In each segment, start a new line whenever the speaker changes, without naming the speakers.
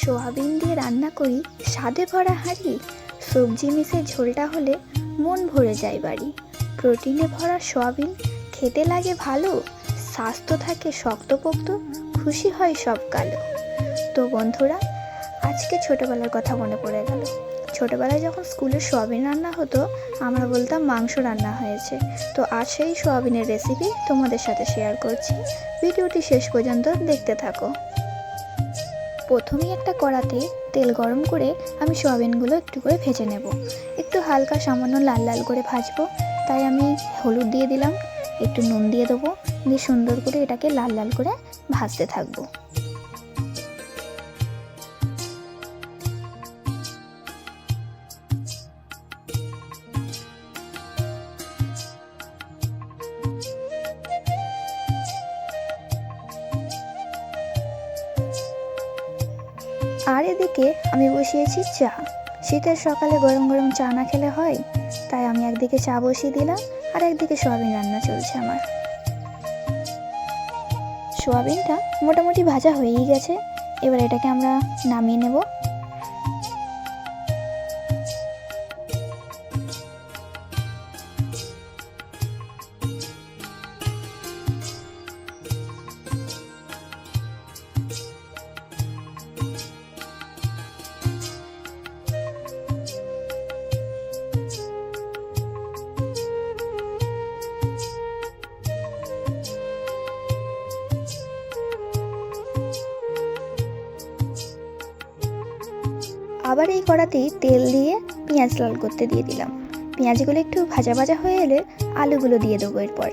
Soybean দিয়ে রান্না করি স্বাদে ভরা হাঁড়ি, সবজি মিশে ঝোলটা হলে মন ভরে যায় বাড়ি। প্রোটিনে ভরা সোয়াবিন খেতে লাগে ভালো, স্বাস্থ্য থাকে শক্তপোক্ত, খুশি হয় সব কালো। তো বন্ধুরা, আজকে ছোটোবেলার কথা মনে পড়ে গেল। ছোটোবেলায় যখন স্কুলে সোয়াবিন রান্না হতো আমরা বলতাম মাংস রান্না হয়েছে। তো আজ সেই সোয়াবিনের রেসিপি তোমাদের সাথে শেয়ার করছি, ভিডিওটি শেষ পর্যন্ত দেখতে থাকো। প্রথমেই একটা কড়াতে তেল গরম করে আমি সোয়াবিনগুলো একটু করে ভেজে নেব। একটু হালকা সামান্য লাল লাল করে ভাজবো, তাই আমি হলুদ দিয়ে দিলাম, একটু নুন দিয়ে দেবো, দিয়ে সুন্দর করে এটাকে লাল লাল করে ভাজতে থাকবো। আর এদিকে আমি বসিয়েছি চা। শীতের সকালে গরম গরম চা না খেলে হয়, তাই আমি একদিকে চা বসিয়ে দিলাম আর একদিকে সোয়াবিন রান্না চলছে আমার। সোয়াবিনটা মোটামুটি ভাজা হয়েই গেছে, এবার এটাকে আমরা নামিয়ে নেব। আবার এই কড়াতেই তেল দিয়ে পেঁয়াজ লাল করতে দিয়ে দিলাম। পেঁয়াজগুলো একটু ভাজা ভাজা হয়ে এলে আলুগুলো দিয়ে দেবো এরপর।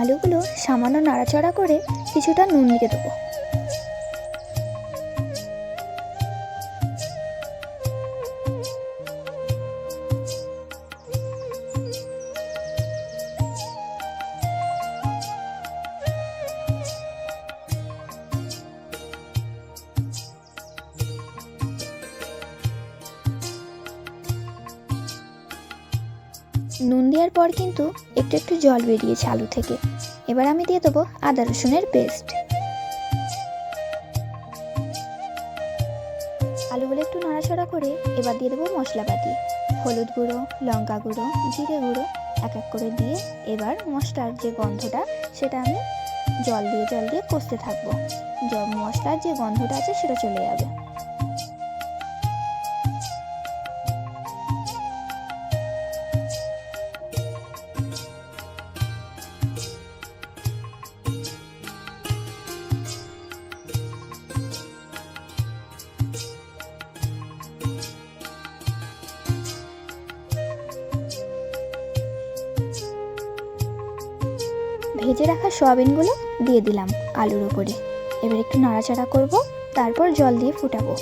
আলুগুলো সামান্য নাড়াচাড়া করে কিছুটা নুন দিয়ে দেবো। নুন দেওয়ার পর কিন্তু একটু একটু জল বেরিয়েছে আলু থেকে। এবার আমি দিয়ে দেবো আদা রসুনের পেস্ট। আলুগুলো একটু নাড়াচাড়া করে এবার দিয়ে দেবো মশলাপাতি, হলুদ গুঁড়ো, লঙ্কা গুঁড়ো, জিরে গুঁড়ো এক এক করে দিয়ে এবার মশলার যে গন্ধটা সেটা আমি জল দিয়ে কষতে থাকবো। মশলার যে গন্ধটা আছে সেটা চলে যাবে। ভেজে রাখা সয়াবিনগুলো দিয়ে দিলাম আলুর উপরে। এবার একটু নাড়াচাড়া করব, তারপর জল দিয়ে ফুটাবো।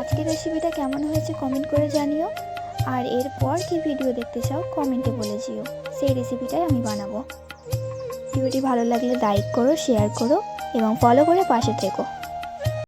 আজকের রেসিপিটা কেমন হয়েছে কমেন্ট করে জানিও, আর এরপর কি ভিডিও দেখতে চাও কমেন্টে বলে যেও, সেই রেসিপিটাই আমি বানাবো। ভিডিওটি ভালো লাগলে লাইক করো, শেয়ার করো এবং ফলো করে পাশে থেকো।